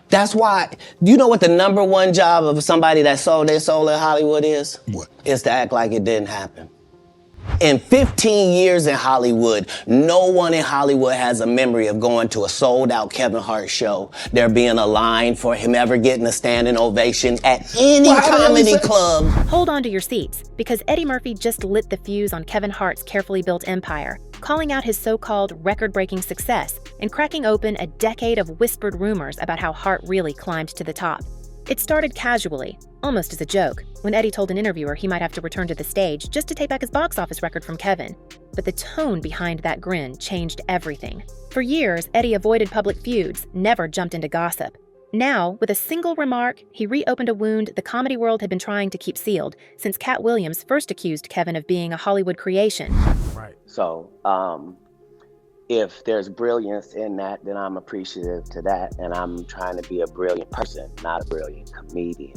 That's why, you know what the number one job of somebody that sold their soul in Hollywood is? What? Is to act like it didn't happen. In 15 years in Hollywood, no one in Hollywood has a memory of going to a sold-out Kevin Hart show, there being a line for him ever getting a standing ovation at any comedy club. Hold on to your seats, because Eddie Murphy just lit the fuse on Kevin Hart's carefully built empire, calling out his so-called record-breaking success and cracking open a decade of whispered rumors about how Hart really climbed to the top. It started casually, almost as a joke, when Eddie told an interviewer he might have to return to the stage just to take back his box office record from Kevin. But the tone behind that grin changed everything. For years, Eddie avoided public feuds, never jumped into gossip. Now, with a single remark, he reopened a wound the comedy world had been trying to keep sealed since Katt Williams first accused Kevin of being a Hollywood creation. Right. So, if there's brilliance in that, then I'm appreciative to that, and I'm trying to be a brilliant person, not a brilliant comedian.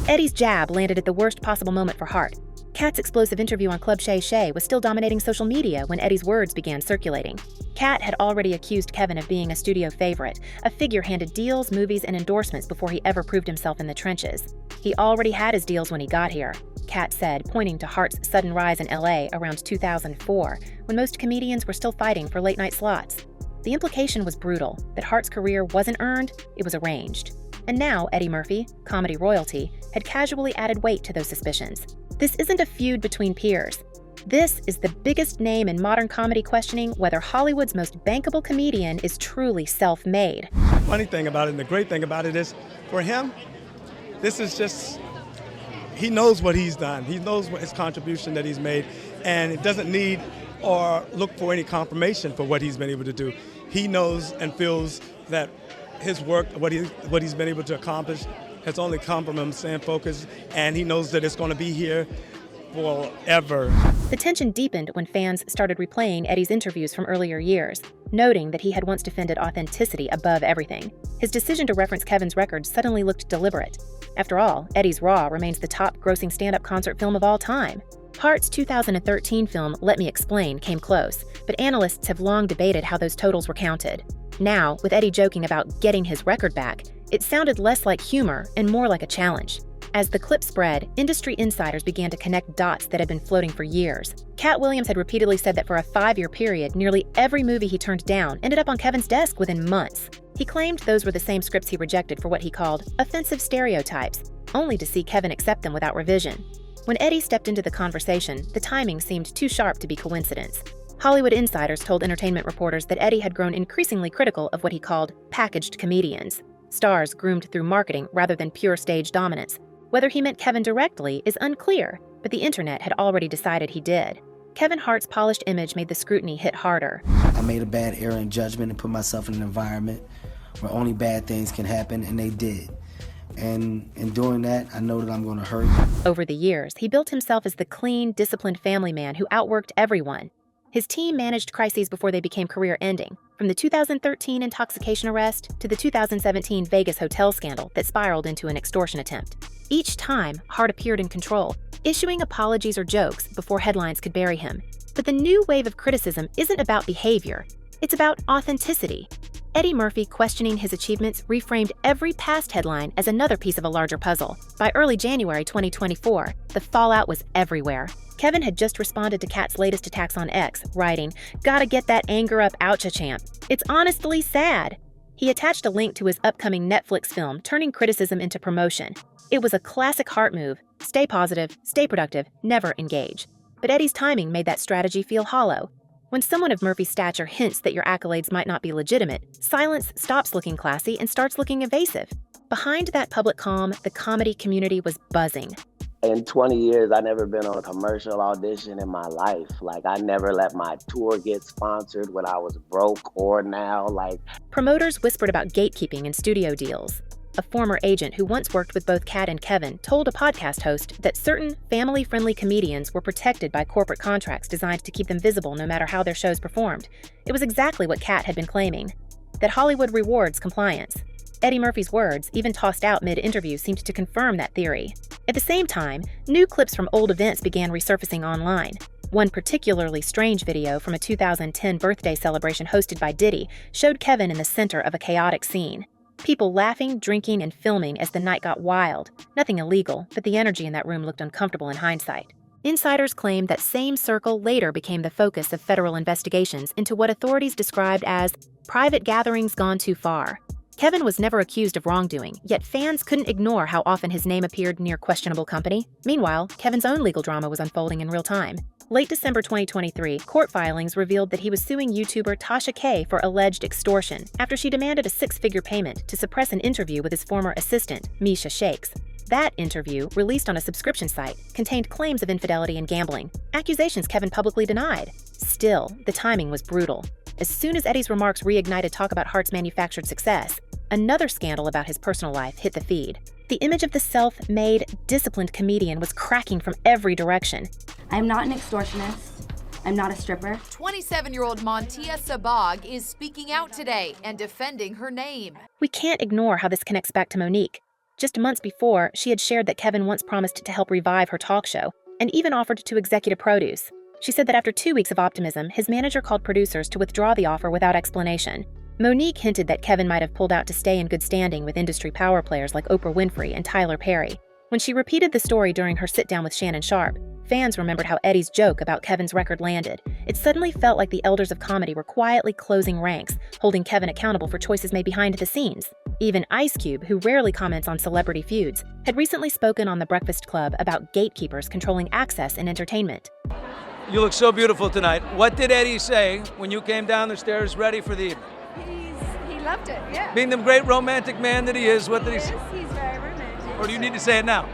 Eddie's jab landed at the worst possible moment for Hart. Katt's explosive interview on Club Shay Shay was still dominating social media when Eddie's words began circulating. Katt had already accused Kevin of being a studio favorite, a figure handed deals, movies, and endorsements before he ever proved himself in the trenches. He already had his deals when he got here, Katt said, pointing to Hart's sudden rise in LA around 2004, when most comedians were still fighting for late-night slots. The implication was brutal, that Hart's career wasn't earned, it was arranged. And now Eddie Murphy, comedy royalty, had casually added weight to those suspicions. This isn't a feud between peers. This is the biggest name in modern comedy questioning whether Hollywood's most bankable comedian is truly self-made. Funny thing about it, and the great thing about it is, for him, this is just, he knows what he's done. He knows what his contribution that he's made, and it doesn't need or look for any confirmation for what he's been able to do. He knows and feels that his work, what he's been able to accomplish, has only come from him staying focused, and he knows that it's going to be here forever. The tension deepened when fans started replaying Eddie's interviews from earlier years, noting that he had once defended authenticity above everything. His decision to reference Kevin's record suddenly looked deliberate. After all, Eddie's Raw remains the top-grossing stand-up concert film of all time. Hart's 2013 film, Let Me Explain, came close, but analysts have long debated how those totals were counted. Now, with Eddie joking about getting his record back, it sounded less like humor and more like a challenge. As the clip spread, industry insiders began to connect dots that had been floating for years. Katt Williams had repeatedly said that for a 5-year period, nearly every movie he turned down ended up on Kevin's desk within months. He claimed those were the same scripts he rejected for what he called offensive stereotypes, only to see Kevin accept them without revision. When Eddie stepped into the conversation, the timing seemed too sharp to be coincidence. Hollywood insiders told entertainment reporters that Eddie had grown increasingly critical of what he called packaged comedians, stars groomed through marketing rather than pure stage dominance. Whether he meant Kevin directly is unclear, but the internet had already decided he did. Kevin Hart's polished image made the scrutiny hit harder. I made a bad error in judgment and put myself in an environment where only bad things can happen, and they did. And in doing that, I know that I'm going to hurt. Over the years, he built himself as the clean, disciplined family man who outworked everyone. His team managed crises before they became career-ending, from the 2013 intoxication arrest to the 2017 Vegas hotel scandal that spiraled into an extortion attempt. Each time, Hart appeared in control, issuing apologies or jokes before headlines could bury him. But the new wave of criticism isn't about behavior, it's about authenticity. Eddie Murphy questioning his achievements reframed every past headline as another piece of a larger puzzle. By early January 2024, the fallout was everywhere. Kevin had just responded to Katt's latest attacks on X, writing, "Gotta get that anger up, oucha champ. It's honestly sad." He attached a link to his upcoming Netflix film, turning criticism into promotion. It was a classic Hart move: stay positive, stay productive, never engage. But Eddie's timing made that strategy feel hollow. When someone of Murphy's stature hints that your accolades might not be legitimate, silence stops looking classy and starts looking evasive. Behind that public calm, the comedy community was buzzing. In 20 years, I never been on a commercial audition in my life. Like, I never let my tour get sponsored when I was broke or now, like. Promoters whispered about gatekeeping and studio deals. A former agent who once worked with both Katt and Kevin told a podcast host that certain family-friendly comedians were protected by corporate contracts designed to keep them visible no matter how their shows performed. It was exactly what Katt had been claiming, that Hollywood rewards compliance. Eddie Murphy's words, even tossed out mid-interview, seemed to confirm that theory. At the same time, new clips from old events began resurfacing online. One particularly strange video from a 2010 birthday celebration hosted by Diddy showed Kevin in the center of a chaotic scene. People laughing, drinking, and filming as the night got wild. Nothing illegal, but the energy in that room looked uncomfortable in hindsight. Insiders claim that same circle later became the focus of federal investigations into what authorities described as private gatherings gone too far. Kevin was never accused of wrongdoing, yet fans couldn't ignore how often his name appeared near questionable company. Meanwhile, Kevin's own legal drama was unfolding in real time. Late December 2023, court filings revealed that he was suing YouTuber Tasha K for alleged extortion after she demanded a six-figure payment to suppress an interview with his former assistant, Misha Shakes. That interview, released on a subscription site, contained claims of infidelity and gambling, accusations Kevin publicly denied. Still, the timing was brutal. As soon as Eddie's remarks reignited talk about Hart's manufactured success, another scandal about his personal life hit the feed. The image of the self-made, disciplined comedian was cracking from every direction. I'm not an extortionist. I'm not a stripper. 27-year-old Montia Sabag is speaking out today and defending her name. We can't ignore how this connects back to Monique. Just months before, she had shared that Kevin once promised to help revive her talk show, and even offered to executive produce. She said that after 2 weeks of optimism, his manager called producers to withdraw the offer without explanation. Monique hinted that Kevin might have pulled out to stay in good standing with industry power players like Oprah Winfrey and Tyler Perry. When she repeated the story during her sit-down with Shannon Sharpe, fans remembered how Eddie's joke about Kevin's record landed. It suddenly felt like the elders of comedy were quietly closing ranks, holding Kevin accountable for choices made behind the scenes. Even Ice Cube, who rarely comments on celebrity feuds, had recently spoken on The Breakfast Club about gatekeepers controlling access in entertainment. You look so beautiful tonight. What did Eddie say when you came down the stairs ready for the evening? He loved it, yeah. Being the great romantic man that he is, what did he say? He's very romantic. Or do you need to say it now?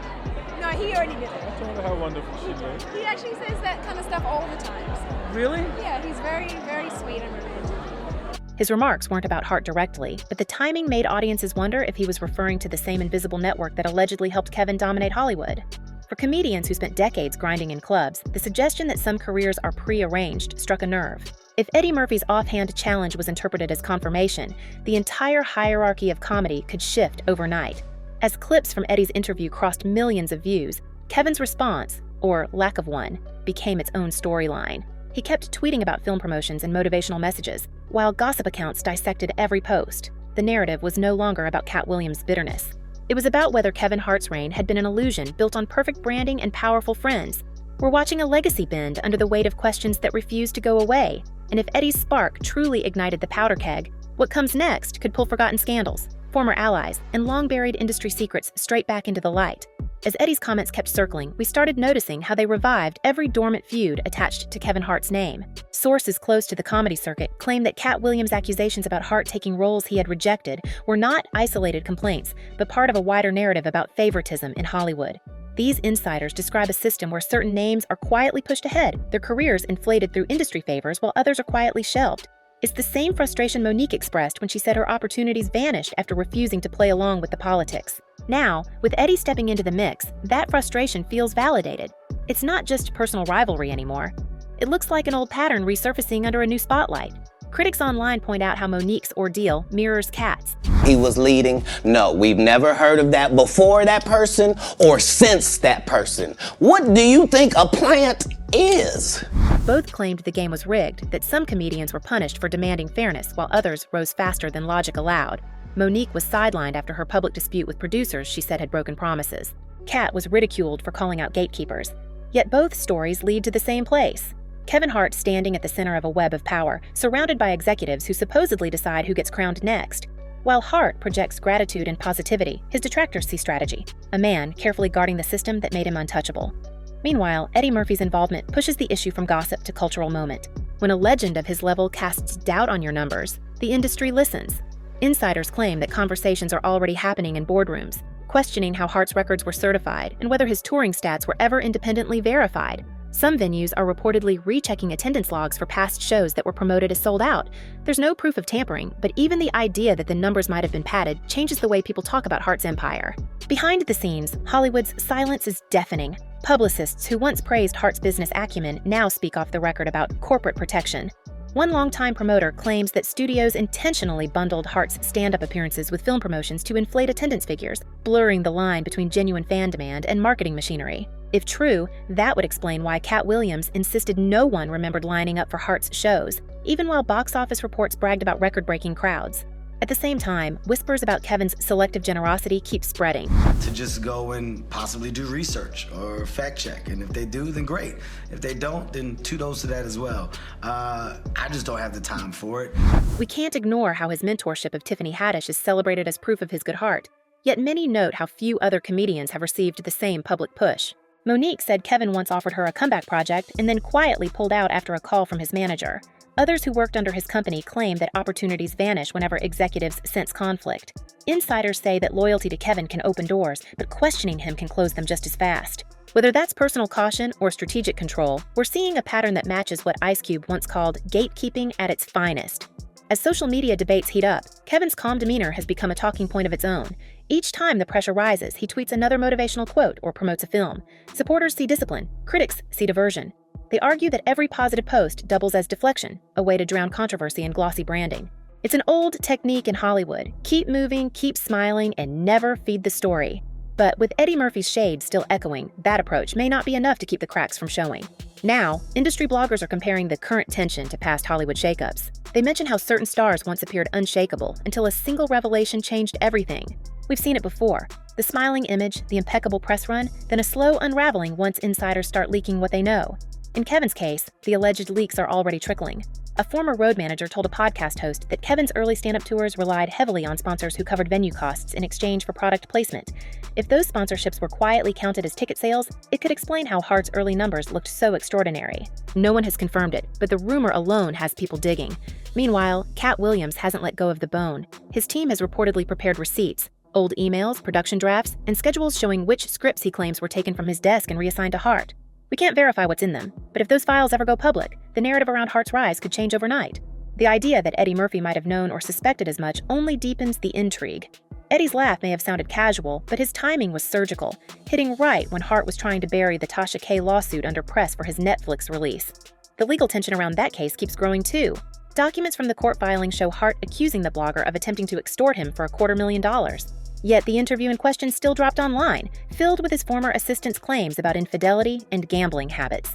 No, he already did it. I told her how wonderful she looked. He actually says that kind of stuff all the time. So. Really? Yeah, he's very, very sweet and romantic. His remarks weren't about Hart directly, but the timing made audiences wonder if he was referring to the same invisible network that allegedly helped Kevin dominate Hollywood. For comedians who spent decades grinding in clubs, the suggestion that some careers are pre-arranged struck a nerve. If Eddie Murphy's offhand challenge was interpreted as confirmation, the entire hierarchy of comedy could shift overnight. As clips from Eddie's interview crossed millions of views, Kevin's response, or lack of one, became its own storyline. He kept tweeting about film promotions and motivational messages, while gossip accounts dissected every post. The narrative was no longer about Katt Williams' bitterness. It was about whether Kevin Hart's reign had been an illusion built on perfect branding and powerful friends. We're watching a legacy bend under the weight of questions that refuse to go away. And if Eddie's spark truly ignited the powder keg, what comes next could pull forgotten scandals, former allies, and long-buried industry secrets straight back into the light. As Eddie's comments kept circling, we started noticing how they revived every dormant feud attached to Kevin Hart's name. Sources close to the comedy circuit claim that Katt Williams' accusations about Hart taking roles he had rejected were not isolated complaints, but part of a wider narrative about favoritism in Hollywood. These insiders describe a system where certain names are quietly pushed ahead, their careers inflated through industry favors while others are quietly shelved. It's the same frustration Monique expressed when she said her opportunities vanished after refusing to play along with the politics. Now, with Eddie stepping into the mix, that frustration feels validated. It's not just personal rivalry anymore. It looks like an old pattern resurfacing under a new spotlight. Critics online point out how Monique's ordeal mirrors Katt's. He was leading. No, we've never heard of that before that person or since that person. What do you think a plant is? Both claimed the game was rigged, that some comedians were punished for demanding fairness while others rose faster than logic allowed. Monique was sidelined after her public dispute with producers she said had broken promises. Katt was ridiculed for calling out gatekeepers. Yet both stories lead to the same place. Kevin Hart standing at the center of a web of power, surrounded by executives who supposedly decide who gets crowned next. While Hart projects gratitude and positivity, his detractors see strategy, a man carefully guarding the system that made him untouchable. Meanwhile, Eddie Murphy's involvement pushes the issue from gossip to cultural moment. When a legend of his level casts doubt on your numbers, the industry listens. Insiders claim that conversations are already happening in boardrooms, questioning how Hart's records were certified and whether his touring stats were ever independently verified. Some venues are reportedly rechecking attendance logs for past shows that were promoted as sold out. There's no proof of tampering, but even the idea that the numbers might have been padded changes the way people talk about Hart's empire. Behind the scenes, Hollywood's silence is deafening. Publicists who once praised Hart's business acumen now speak off the record about corporate protection. One longtime promoter claims that studios intentionally bundled Hart's stand-up appearances with film promotions to inflate attendance figures, blurring the line between genuine fan demand and marketing machinery. If true, that would explain why Katt Williams insisted no one remembered lining up for Hart's shows, even while box office reports bragged about record-breaking crowds. At the same time, whispers about Kevin's selective generosity keep spreading. To just go and possibly do research or fact check. And if they do, then great. If they don't, then kudos to that as well. I just don't have the time for it. We can't ignore how his mentorship of Tiffany Haddish is celebrated as proof of his good heart. Yet many note how few other comedians have received the same public push. Monique said Kevin once offered her a comeback project and then quietly pulled out after a call from his manager. Others who worked under his company claim that opportunities vanish whenever executives sense conflict. Insiders say that loyalty to Kevin can open doors, but questioning him can close them just as fast. Whether that's personal caution or strategic control, we're seeing a pattern that matches what Ice Cube once called gatekeeping at its finest. As social media debates heat up, Kevin's calm demeanor has become a talking point of its own. Each time the pressure rises, he tweets another motivational quote or promotes a film. Supporters see discipline, critics see diversion. They argue that every positive post doubles as deflection, a way to drown controversy in glossy branding. It's an old technique in Hollywood. Keep moving, keep smiling, and never feed the story. But with Eddie Murphy's shade still echoing, that approach may not be enough to keep the cracks from showing. Now, industry bloggers are comparing the current tension to past Hollywood shakeups. They mention how certain stars once appeared unshakable until a single revelation changed everything. We've seen it before. The smiling image, the impeccable press run, then a slow unraveling once insiders start leaking what they know. In Kevin's case, the alleged leaks are already trickling. A former road manager told a podcast host that Kevin's early stand-up tours relied heavily on sponsors who covered venue costs in exchange for product placement. If those sponsorships were quietly counted as ticket sales, it could explain how Hart's early numbers looked so extraordinary. No one has confirmed it, but the rumor alone has people digging. Meanwhile, Katt Williams hasn't let go of the bone. His team has reportedly prepared receipts, old emails, production drafts, and schedules showing which scripts he claims were taken from his desk and reassigned to Hart. We can't verify what's in them, but if those files ever go public, the narrative around Hart's rise could change overnight. The idea that Eddie Murphy might have known or suspected as much only deepens the intrigue. Eddie's laugh may have sounded casual, but his timing was surgical, hitting right when Hart was trying to bury the Tasha K lawsuit under press for his Netflix release. The legal tension around that case keeps growing too. Documents from the court filing show Hart accusing the blogger of attempting to extort him for $250,000. Yet the interview in question still dropped online, filled with his former assistant's claims about infidelity and gambling habits.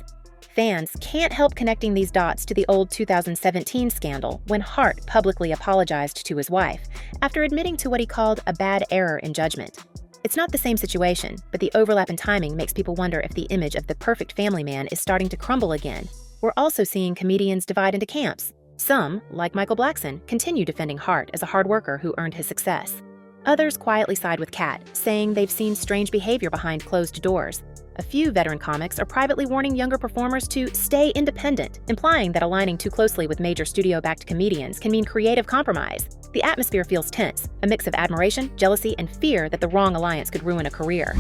Fans can't help connecting these dots to the old 2017 scandal when Hart publicly apologized to his wife after admitting to what he called a bad error in judgment. It's not the same situation, but the overlap in timing makes people wonder if the image of the perfect family man is starting to crumble again. We're also seeing comedians divide into camps. Some, like Michael Blackson, continue defending Hart as a hard worker who earned his success. Others quietly side with Katt, saying they've seen strange behavior behind closed doors. A few veteran comics are privately warning younger performers to stay independent, implying that aligning too closely with major studio-backed comedians can mean creative compromise. The atmosphere feels tense, a mix of admiration, jealousy, and fear that the wrong alliance could ruin a career.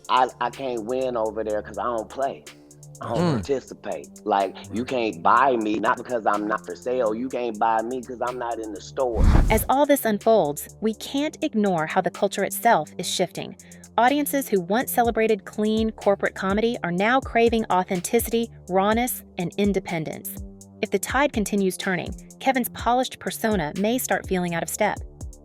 I can't win over there because I don't play. I don't participate. Like, you can't buy me, not because I'm not for sale. You can't buy me because I'm not in the store. As all this unfolds, we can't ignore how the culture itself is shifting. Audiences who once celebrated clean corporate comedy are now craving authenticity, rawness, and independence. If the tide continues turning, Kevin's polished persona may start feeling out of step.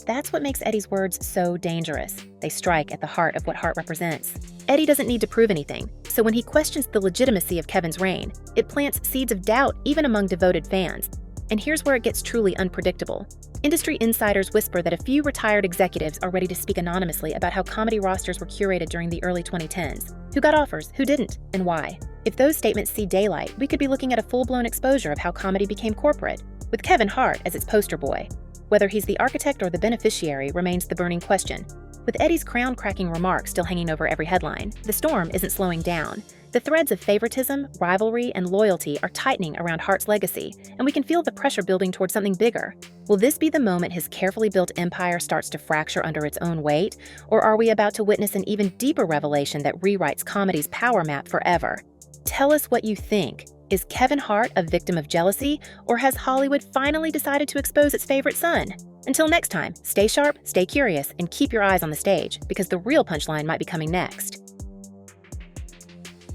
That's what makes Eddie's words so dangerous. They strike at the heart of what Hart represents. Eddie doesn't need to prove anything, so when he questions the legitimacy of Kevin's reign, it plants seeds of doubt even among devoted fans. And here's where it gets truly unpredictable. Industry insiders whisper that a few retired executives are ready to speak anonymously about how comedy rosters were curated during the early 2010s. Who got offers, who didn't, and why. If those statements see daylight, we could be looking at a full-blown exposure of how comedy became corporate, with Kevin Hart as its poster boy. Whether he's the architect or the beneficiary remains the burning question. With Eddie's crown-cracking remarks still hanging over every headline, the storm isn't slowing down. The threads of favoritism, rivalry, and loyalty are tightening around Hart's legacy, and we can feel the pressure building towards something bigger. Will this be the moment his carefully built empire starts to fracture under its own weight, or are we about to witness an even deeper revelation that rewrites comedy's power map forever? Tell us what you think. Is Kevin Hart a victim of jealousy, or has Hollywood finally decided to expose its favorite son? Until next time, stay sharp, stay curious, and keep your eyes on the stage, because the real punchline might be coming next.